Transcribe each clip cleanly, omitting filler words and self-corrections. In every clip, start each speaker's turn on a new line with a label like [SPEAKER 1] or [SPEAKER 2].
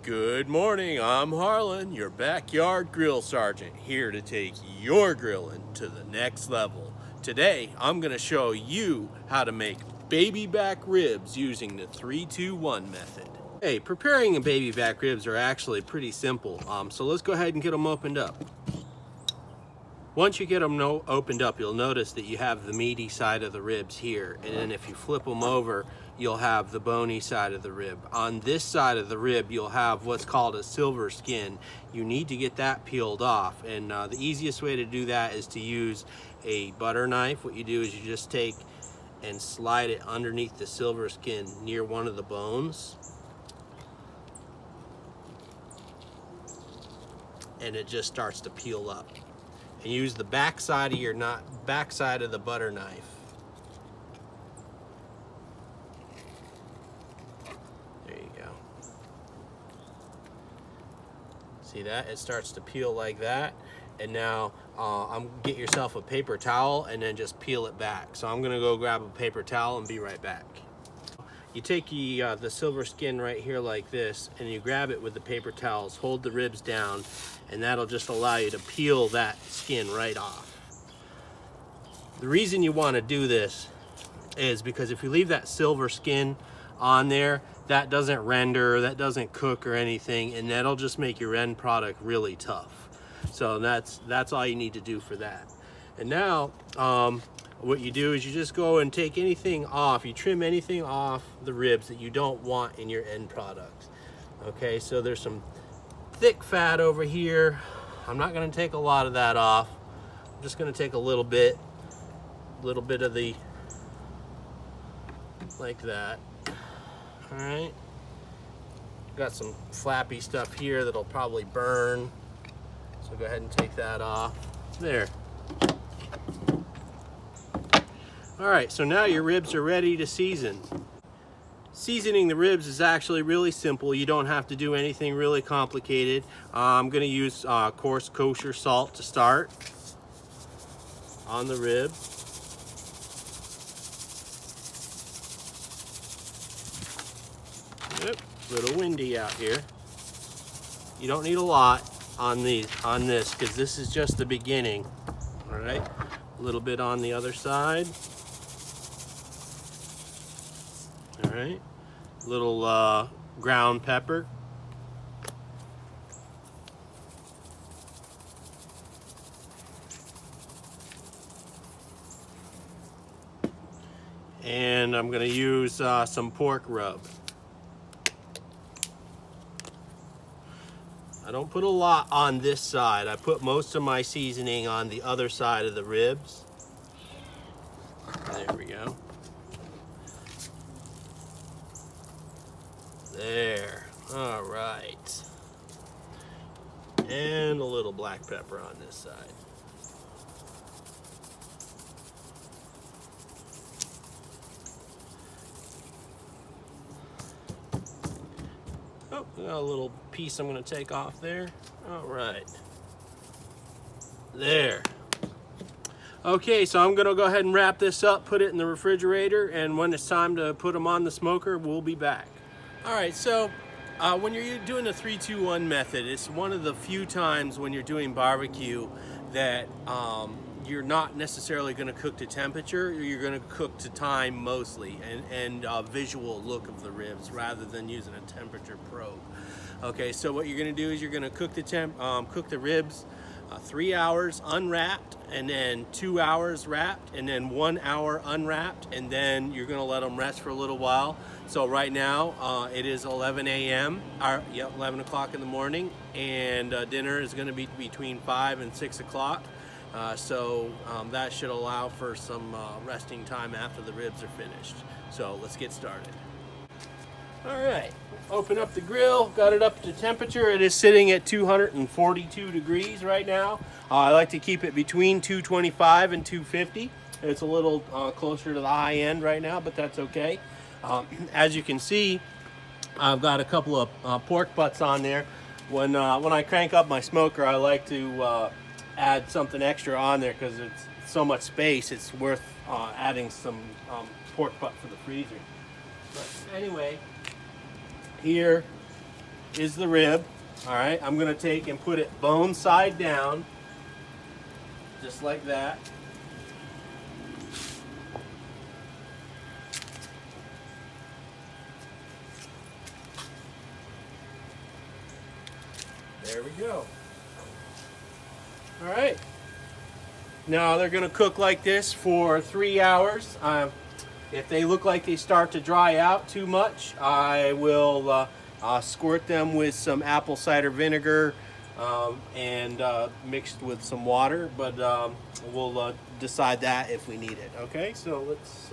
[SPEAKER 1] Good morning, I'm Harlan, your backyard grill sergeant, here to take your grilling to the next level. Today, I'm going to show you how to make baby back ribs using the 3-2-1 method. Hey, preparing baby back ribs are actually pretty simple, so let's go ahead and get them opened up. Once you get them opened up, you'll notice that you have the meaty side of the ribs here, and then if you flip them over, you'll have the bony side of the rib. On this side of the rib, you'll have what's called a silver skin. You need to get that peeled off, and the easiest way to do that is to use a butter knife. What you do is you just take and slide it underneath the silver skin near one of the bones, and it just starts to peel up. And use the back side of the butter knife. There you go. See that? It starts to peel like that. And now get yourself a paper towel and then just peel it back. So I'm gonna go grab a paper towel and be right back. You take the silver skin right here like this, and you grab it with the paper towels, hold the ribs down, and that'll just allow you to peel that skin right off. The reason you want to do this is because if you leave that silver skin on there, that doesn't render, that doesn't cook or anything, and that'll just make your end product really tough. So that's all you need to do for that. And now, what you do is you just go and take anything off, you trim anything off the ribs that you don't want in your end product. Okay, so there's some thick fat over here. I'm not gonna take a lot of that off. I'm just gonna take a little bit of the, like that. All right, got some flappy stuff here that'll probably burn. So go ahead and take that off. There. All right, so now your ribs are ready to season. Seasoning the ribs is actually really simple. You don't have to do anything really complicated. I'm gonna use coarse kosher salt to start on the rib. Yep, a little windy out here. You don't need a lot on this because this is just the beginning. All right, a little bit on the other side. All right, little ground pepper. And I'm gonna use some pork rub. I don't put a lot on this side. I put most of my seasoning on the other side of the ribs. There we go. There, all right. And a little black pepper on this side. Oh, got a little piece I'm gonna take off there. All right, there. Okay, so I'm gonna go ahead and wrap this up, put it in the refrigerator, and when it's time to put them on the smoker, we'll be back. All right, so when you're doing the 3-2-1 method, it's one of the few times when you're doing barbecue that you're not necessarily going to cook to temperature. You're going to cook to time mostly, and visual look of the ribs rather than using a temperature probe. Okay, so what you're going to do is you're going to cook the ribs 3 hours unwrapped, and then 2 hours wrapped, and then 1 hour unwrapped, and then you're gonna let them rest for a little while. So right now it is 11 a.m. 11 o'clock in the morning, and dinner is gonna be between 5 and 6 o'clock. So that should allow for some resting time after the ribs are finished. So let's get started. All right, open up the grill, got it up to temperature. It is sitting at 242 degrees right now. I like to keep it between 225 and 250. It's a little closer to the high end right now, but that's okay. As you can see, I've got a couple of pork butts on there. When I crank up my smoker, I like to add something extra on there because it's so much space. It's worth adding some pork butt for the freezer. But anyway, here is the rib. All right, I'm gonna take and put it bone side down, just like that. There we go. All right. Now they're gonna cook like this for 3 hours. If they look like they start to dry out too much, I will squirt them with some apple cider vinegar and mixed with some water, but we'll decide that if we need it. Okay, so let's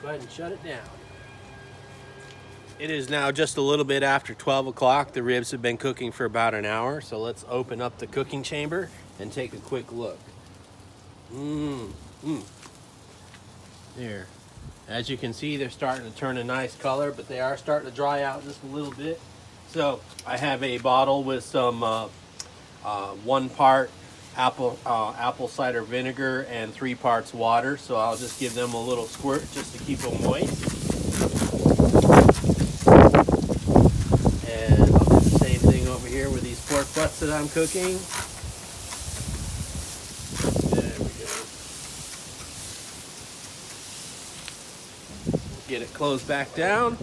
[SPEAKER 1] go ahead and shut it down. It is now just a little bit after 12 o'clock. The ribs have been cooking for about an hour, so let's open up the cooking chamber and take a quick look. There. As you can see, they're starting to turn a nice color, but they are starting to dry out just a little bit. So I have a bottle with some 1 part apple cider vinegar and 3 parts water. So I'll just give them a little squirt just to keep them moist. And I'll do the same thing over here with these pork butts that I'm cooking. Get it closed back down.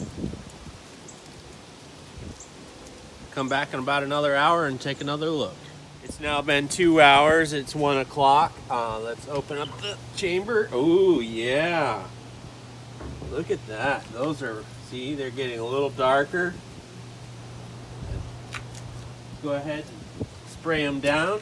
[SPEAKER 1] Come back in about another hour and take another look. It's now been 2 hours. It's 1 o'clock. Let's open up the chamber. Oh yeah. Look at that. Those are, see, they're getting a little darker. Go ahead and spray them down.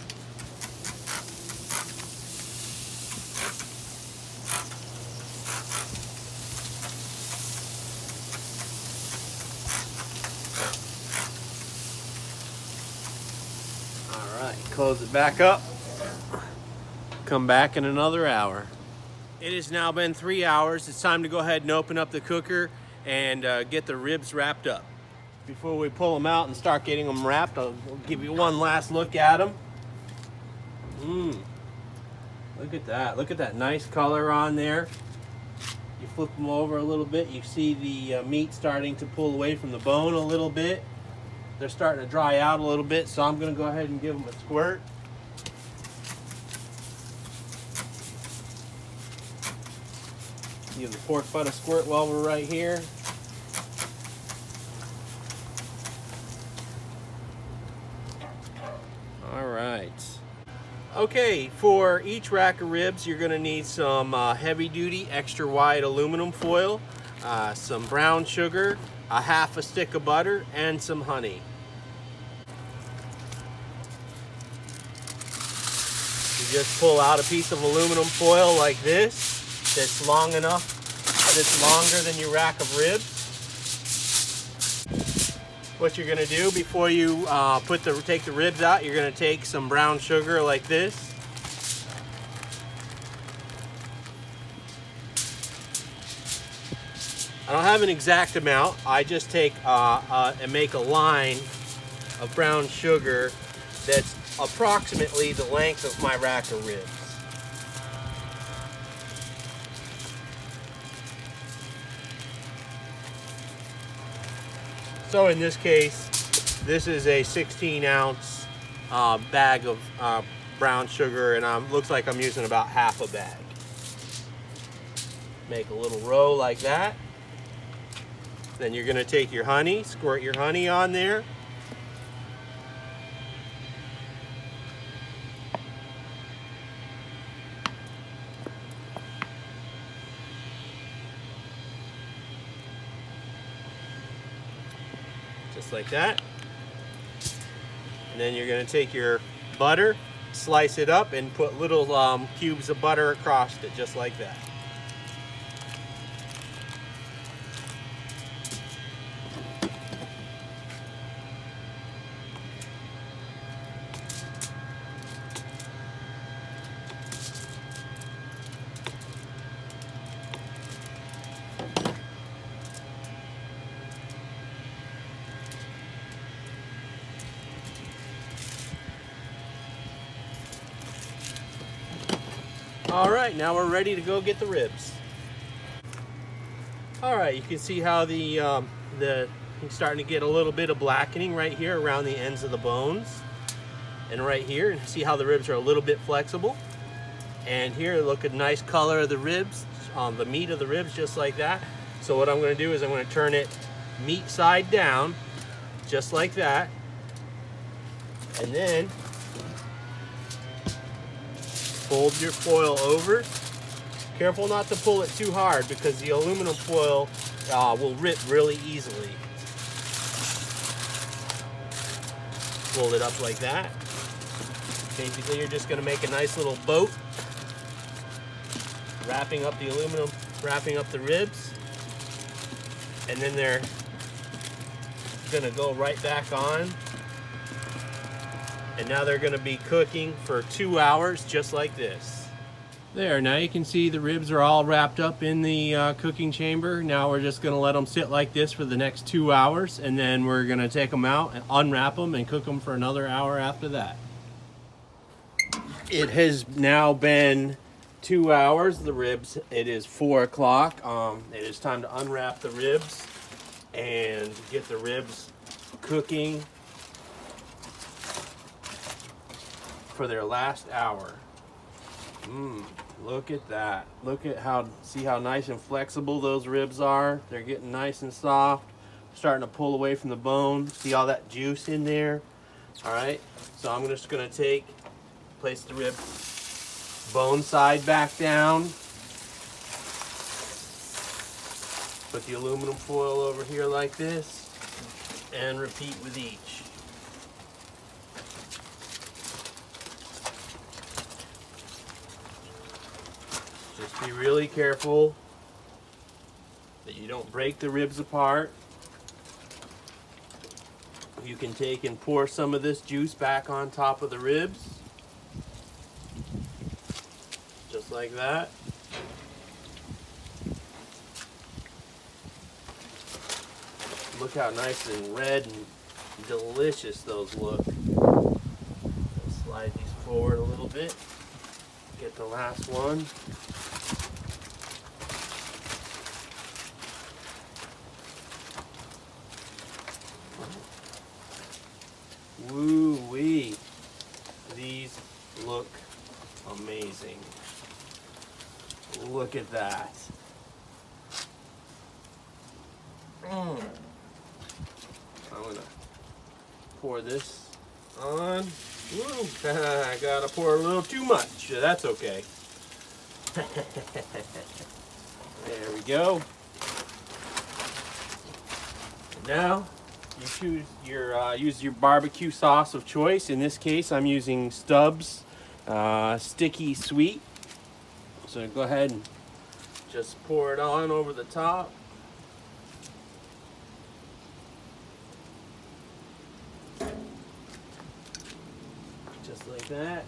[SPEAKER 1] Close it back up. Come back in another hour. It has now been 3 hours. It's time to go ahead and open up the cooker and get the ribs wrapped up. Before we pull them out and start getting them wrapped, I'll give you one last look at them. Look at that. Look at that nice color on there. You flip them over a little bit, you see the meat starting to pull away from the bone a little bit. They're starting to dry out a little bit, so I'm going to go ahead and give them a squirt. Give the pork butt a squirt while we're right here. All right. Okay, for each rack of ribs, you're going to need some heavy-duty, extra-wide aluminum foil, some brown sugar, a half a stick of butter, and some honey. You just pull out a piece of aluminum foil like this, that's long enough, that's longer than your rack of ribs. What you're gonna do before you take the ribs out, you're gonna take some brown sugar like this. I don't have an exact amount. I just take and make a line of brown sugar that's approximately the length of my rack of ribs. So in this case, this is a 16-ounce bag of brown sugar, and looks like I'm using about half a bag. Make a little row like that. Then you're going to take your honey, squirt your honey on there. Just like that. And then you're going to take your butter, slice it up, and put little cubes of butter across it, just like that. All right, now we're ready to go get the ribs. All right, you can see how the You're starting to get a little bit of blackening right here around the ends of the bones. And right here, and see how the ribs are a little bit flexible. And here, look at the nice color of the ribs, on the meat of the ribs, just like that. So what I'm gonna do is I'm gonna turn it meat side down, just like that. And then fold your foil over. Careful not to pull it too hard because the aluminum foil will rip really easily. Fold it up like that. Basically, you're just going to make a nice little boat, wrapping up the aluminum, wrapping up the ribs, and then they're going to go right back on. And now they're going to be cooking for 2 hours, just like this. There, now you can see the ribs are all wrapped up in the cooking chamber. Now we're just gonna let them sit like this for the next 2 hours, and then we're gonna take them out and unwrap them and cook them for another hour after that. It has now been 2 hours, the ribs. It is 4 o'clock. It is time to unwrap the ribs and get the ribs cooking for their last hour. Look at that. Look at how, see how nice and flexible those ribs are? They're getting nice and soft, starting to pull away from the bone. See all that juice in there? All right, so I'm just gonna place the rib bone side back down. Put the aluminum foil over here like this, and repeat with each. Just be really careful that you don't break the ribs apart. You can take and pour some of this juice back on top of the ribs. Just like that. Look how nice and red and delicious those look. Slide these forward a little bit. Get the last one. Woo-wee. These look amazing. Look at that. I'm gonna pour this on. Woo, I gotta pour a little too much. That's okay. There we go. And now you use your barbecue sauce of choice. In this case, I'm using Stubbs Sticky Sweet. So go ahead and just pour it on over the top. Just like that.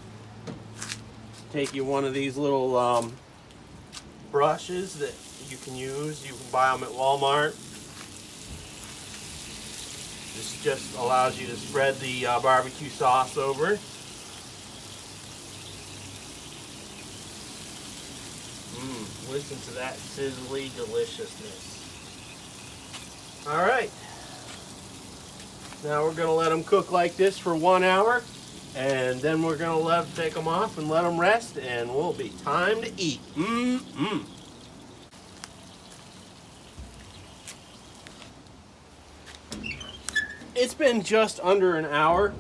[SPEAKER 1] Take you one of these little brushes that you can use. You can buy them at Walmart. This just allows you to spread the barbecue sauce over. Listen to that sizzly deliciousness. All right. Now we're going to let them cook like this for 1 hour, and then we're going to take them off and let them rest, and we'll be time to eat. It's been just under an hour,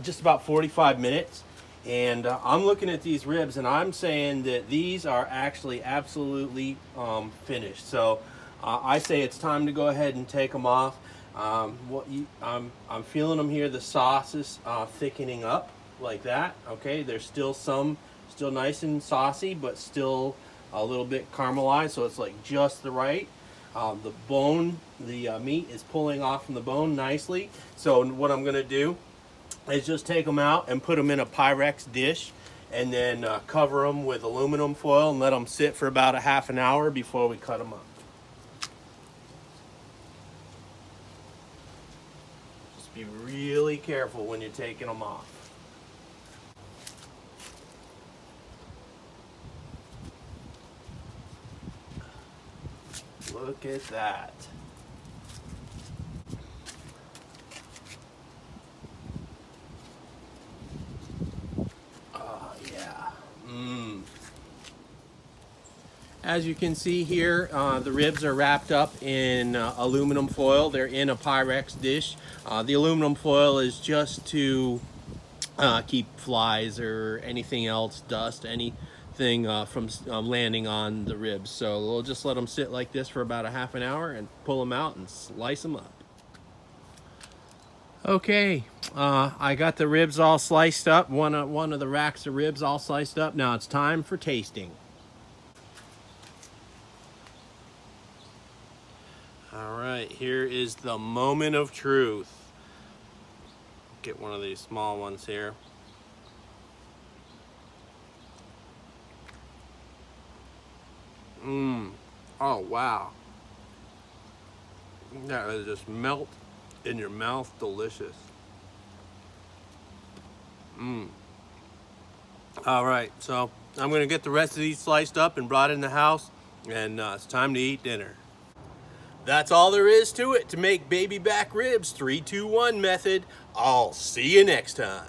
[SPEAKER 1] just about 45 minutes. And I'm looking at these ribs and I'm saying that these are actually absolutely finished. So I say it's time to go ahead and take them off. I'm feeling them here. The sauce is thickening up like that. Okay, there's still nice and saucy, but still a little bit caramelized. So it's like just the right. The meat is pulling off from the bone nicely. So what I'm gonna do is just take them out and put them in a Pyrex dish, and then cover them with aluminum foil and let them sit for about a half an hour before we cut them up. Just be really careful when you're taking them off. Look at that. As you can see here, the ribs are wrapped up in aluminum foil. They're in a Pyrex dish. The aluminum foil is just to keep flies or anything else, dust, anything from landing on the ribs. So we'll just let them sit like this for about a half an hour and pull them out and slice them up. Okay, I got the ribs all sliced up, one of the racks of ribs all sliced up. Now it's time for tasting. All right, here is the moment of truth. Get one of these small ones here. Oh wow. That is just melt in your mouth, delicious. All right, so I'm gonna get the rest of these sliced up and brought in the house, and it's time to eat dinner. That's all there is to it to make baby back ribs 3-2-1 method. I'll see you next time.